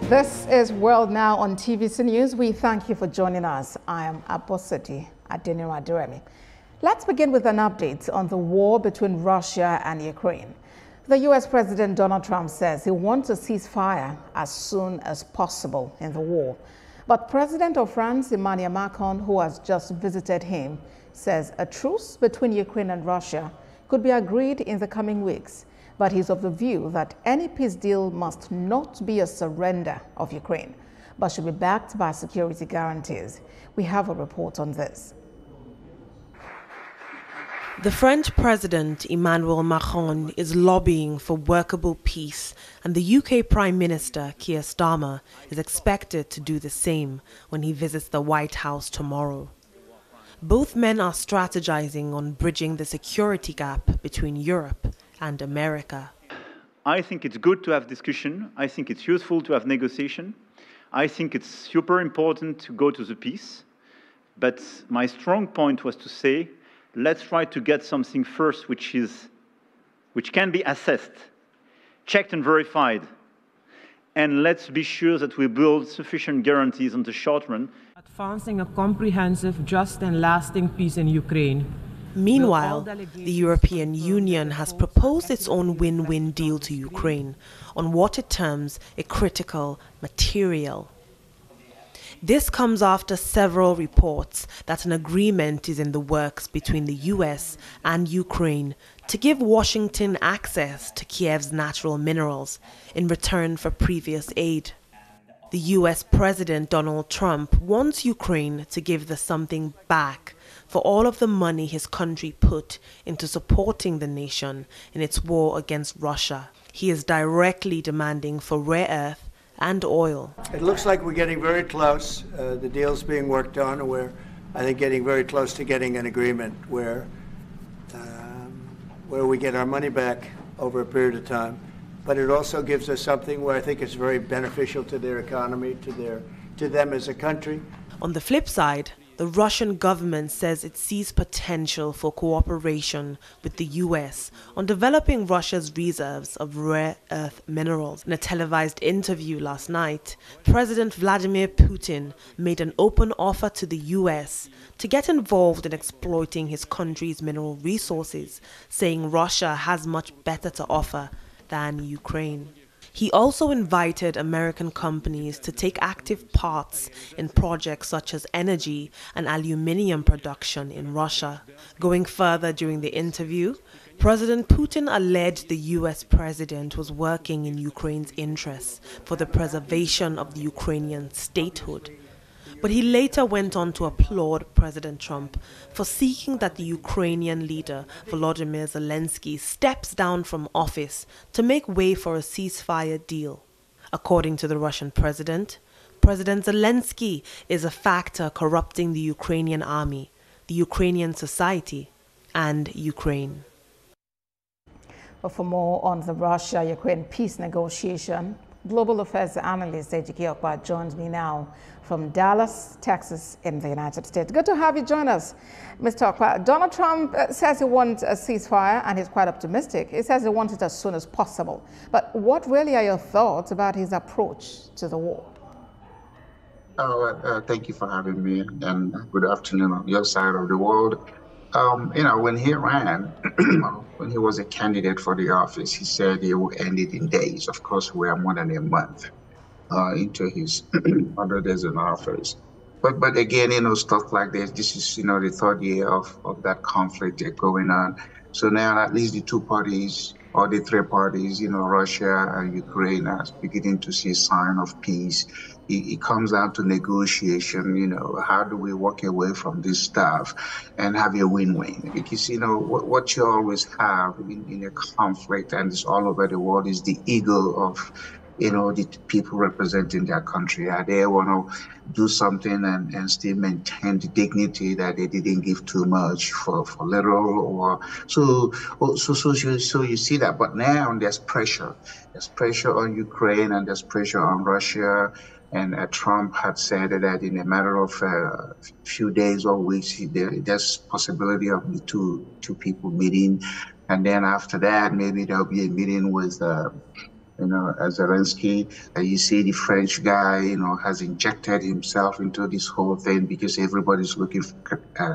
This is World Now on TVC News. We thank you for joining us. I am Abosati Adeniraduremi. Let's begin with an update on the war between Russia and Ukraine. The U.S. President Donald Trump says he wants a ceasefire as soon as possible in the war. But President of France, Emmanuel Macron, who has just visited him, says a truce between Ukraine and Russia could be agreed in the coming weeks. But he's of the view that any peace deal must not be a surrender of Ukraine, but should be backed by security guarantees. We have a report on this. The French President Emmanuel Macron is lobbying for workable peace, and the UK Prime Minister Keir Starmer is expected to do the same when he visits the White House tomorrow. Both men are strategizing on bridging the security gap between Europe and America. I think it's good to have discussion. I think it's useful to have negotiation. I think it's super important to go to the peace. But my strong point was to say, let's try to get something first which can be assessed, checked and verified. And let's be sure that we build sufficient guarantees on the short run. Advancing a comprehensive, just and lasting peace in Ukraine. Meanwhile, the European Union has proposed its own win-win deal to Ukraine on what it terms a critical material. This comes after several reports that an agreement is in the works between the US and Ukraine to give Washington access to Kiev's natural minerals in return for previous aid. The US President Donald Trump wants Ukraine to give the something back for all of the money his country put into supporting the nation in its war against Russia. He is directly demanding for rare earth and oil. It looks like we're getting very close. The deal's being worked on, and we're, I think, getting very close to getting an agreement where we get our money back over a period of time. But it also gives us something where I think it's very beneficial to their economy, to them as a country. On the flip side, the Russian government says it sees potential for cooperation with the US on developing Russia's reserves of rare earth minerals. In a televised interview last night, President Vladimir Putin made an open offer to the US to get involved in exploiting his country's mineral resources, saying Russia has much better to offer than Ukraine. He also invited American companies to take active parts in projects such as energy and aluminium production in Russia. Going further during the interview, President Putin alleged the US president was working in Ukraine's interests for the preservation of the Ukrainian statehood. But he later went on to applaud President Trump for seeking that the Ukrainian leader, Volodymyr Zelensky, steps down from office to make way for a ceasefire deal. According to the Russian president, President Zelensky is a factor corrupting the Ukrainian army, the Ukrainian society, and Ukraine. But for more on the Russia-Ukraine peace negotiation, global affairs analyst Ejike Okpa joins me now from Dallas, Texas, in the United States. Good to have you join us, Mr. Okpa. Donald Trump says he wants a ceasefire, and he's quite optimistic. He says he wants it as soon as possible. But what really are your thoughts about his approach to the war? Thank you for having me, and good afternoon on your side of the world. When he ran, when he was a candidate for the office, he said he would end it in days. Of course, we are more than a month into his 100 days in office. But again, stuff like this is, the third year of that conflict going on. So now at least the two parties, or the three parties, Russia and Ukraine, are beginning to see sign of peace. It comes down to negotiation, how do we walk away from this stuff and have a win-win? Because, what you always have in a conflict, and it's all over the world, is the ego of, the people representing their country. They want to do something and still maintain the dignity that they didn't give too much for little, or so you see that. But now there's pressure. There's pressure on Ukraine, and there's pressure on Russia. And Trump had said that in a matter of a few days or weeks, there's possibility of the two people meeting. And then after that, maybe there'll be a meeting with Zelensky. You see the French guy, has injected himself into this whole thing because everybody's looking for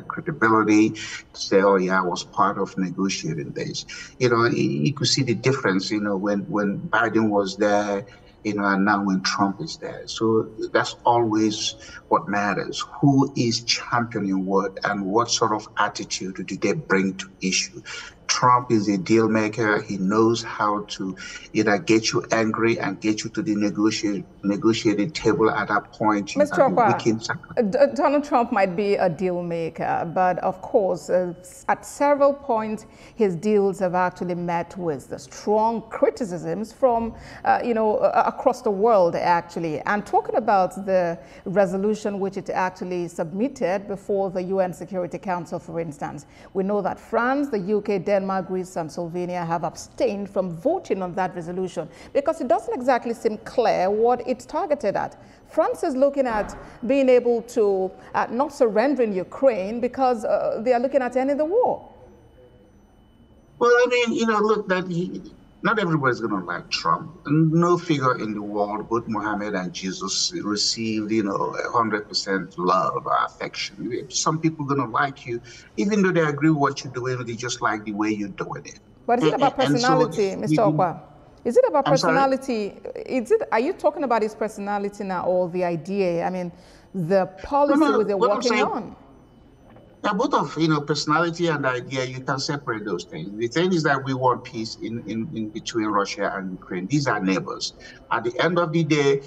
credibility to say, oh yeah, I was part of negotiating this. You could see the difference, when Biden was there, and now when Trump is there. So that's always what matters. Who is championing what and what sort of attitude do they bring to issue? Trump is a deal maker. He knows how to either get you angry and get you to the negotiating table at that point. Mr. Okwa, Donald Trump might be a deal maker, but of course, at several points, his deals have actually met with the strong criticisms from, across the world, actually. And talking about the resolution which it actually submitted before the UN Security Council, for instance, we know that France, the UK, Denmark, Greece, and Slovenia have abstained from voting on that resolution because it doesn't exactly seem clear what it's targeted at. France is looking at being able to not surrendering Ukraine because they are looking at ending the war. Well, I mean, look, not everybody's going to like Trump. No figure in the world, both Muhammad and Jesus, received, 100% love or affection. Some people are going to like you, even though they agree with what you're doing, they just like the way you're doing it. But is it about personality, Mr. Okwa? Is it about personality? Are you talking about his personality now or the idea? I mean, the policy they're working on? Yeah, both of personality and idea, you can separate those things. The thing is that we want peace in between Russia and Ukraine. These are neighbors. At the end of the day,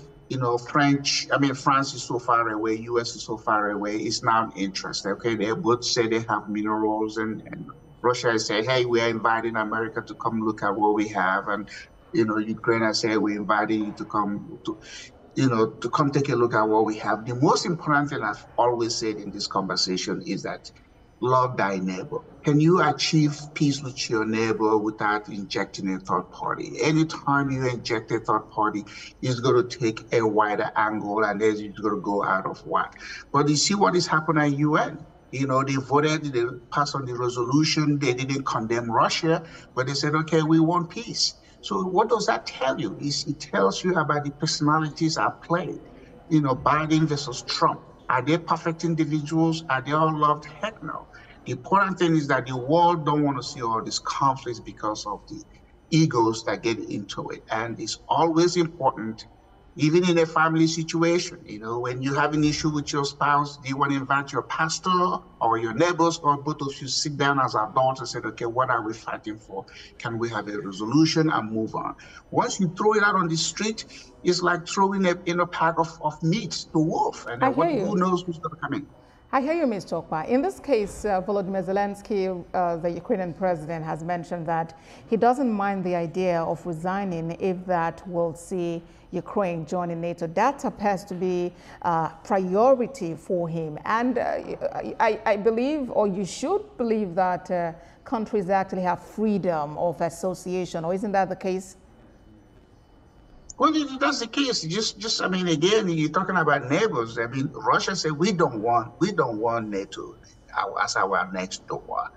France is so far away, US is so far away. It's not interest. Okay, they both say they have minerals, and Russia is saying, hey, we are inviting America to come look at what we have, and Ukraine is saying we're inviting you to come to come take a look at what we have. The most important thing I've always said in this conversation is that love thy neighbor. Can you achieve peace with your neighbor without injecting a third party? Anytime you inject a third party, it's going to take a wider angle and then it's going to go out of whack. But you see what is happening at UN? They voted, they passed on the resolution, they didn't condemn Russia, but they said, okay, we want peace. So what does that tell you? It tells you about the personalities at play. Biden versus Trump. Are they perfect individuals? Are they all loved? Heck no. The important thing is that the world don't want to see all these conflicts because of the egos that get into it. And it's always important, even in a family situation, when you have an issue with your spouse, do you want to invite your pastor or your neighbors or both of you sit down as adults and say, okay, what are we fighting for? Can we have a resolution and move on? Once you throw it out on the street, it's like throwing a pack of meat to wolf. And who knows who's going to come in? I hear you, Mr. Okwa. In this case, Volodymyr Zelensky, the Ukrainian president, has mentioned that he doesn't mind the idea of resigning if that will see Ukraine joining NATO. That appears to be a priority for him. And I believe, or you should believe, that countries actually have freedom of association, or isn't that the case? Well, if that's the case, again, you're talking about neighbors. Russia said we don't want NATO as our next door.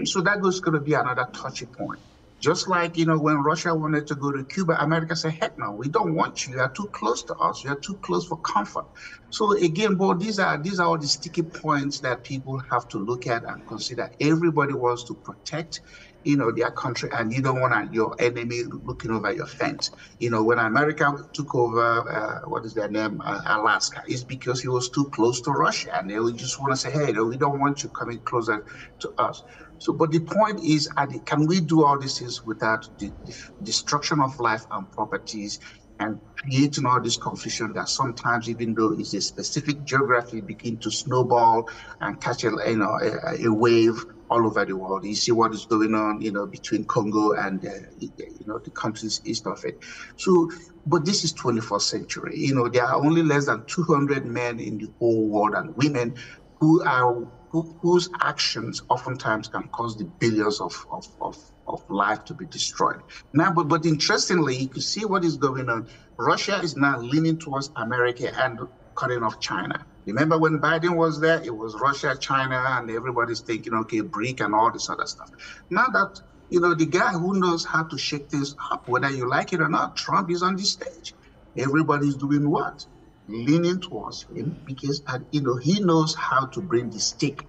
So that was going to be another touchy point. Just like, when Russia wanted to go to Cuba, America said, heck no, we don't want you. You are too close to us. You are too close for comfort. So again, these are all the sticky points that people have to look at and consider. Everybody wants to protect, their country, and you don't want your enemy looking over your fence. When America took over, what is their name, Alaska, it's because he was too close to Russia, and they would just want to say, hey, we don't want you coming closer to us. So, but the point is, can we do all these things without the destruction of life and properties and creating all this confusion that sometimes, even though it's a specific geography, begin to snowball and catch a wave all over the world. You see what is going on, between Congo and the countries east of it. So, but this is 21st century. There are only less than 200 men in the whole world and women whose actions oftentimes can cause the billions of life to be destroyed. Now, but interestingly, you can see what is going on. Russia is now leaning towards America and cutting off China. Remember when Biden was there, it was Russia, China, and everybody's thinking, okay, BRIC and all this other stuff. Now that, you know, the guy who knows how to shake things up, whether you like it or not. Trump is on the stage. Everybody's doing what? Leaning towards him because, you know, he knows how to bring the stick,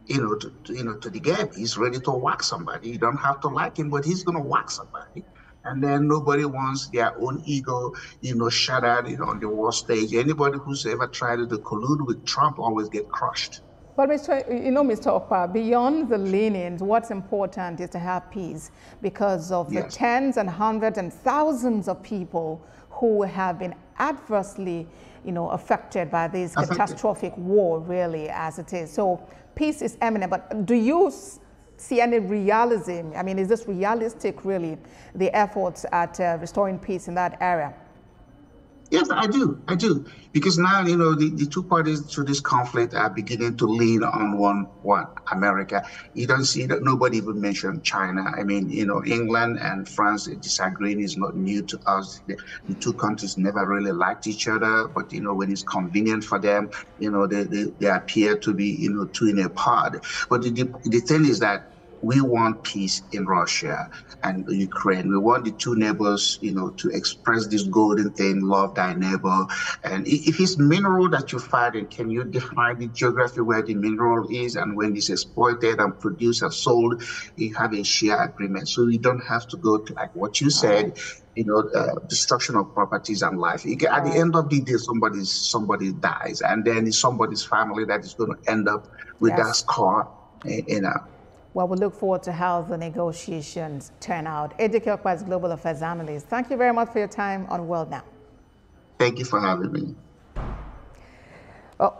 you know, to the game. He's ready to whack somebody. You don't have to like him, but he's going to whack somebody. And then nobody wants their own ego, you know, shattered, you know, on the war stage. Anybody who's ever tried to collude with Trump always get crushed. But Mr. Okpa, beyond the leanings, what's important is to have peace because of the tens and hundreds and thousands of people who have been adversely, you know, affected by this catastrophic war, really, as it is. So peace is imminent, but do you see any realism? I mean, is this realistic, really, the efforts at restoring peace in that area? Yes, I do. Because now, you know, the two parties to this conflict are beginning to lean on one America. You don't see that nobody even mentioned China. I mean, you know, England and France disagreeing is not new to us. The two countries never really liked each other, but, you know, when it's convenient for them, you know, they appear to be, you know, two in a pod. But the thing is that we want peace in Russia and Ukraine. We want the two neighbors, you know, to express this golden thing, love thy neighbor. And if it's mineral that you find, and can you define the geography where the mineral is, and when it's exploited and produced and sold, you have a share agreement. So you don't have to go to, like what you said, you know, destruction of properties and life. At the end of the day, somebody dies, and then it's somebody's family that is going to end up with that scar, you know. Well, we look forward to how the negotiations turn out. Ejike Okpa is Global Affairs Analyst. Thank you very much for your time on World Now. Thank you for having me. Well,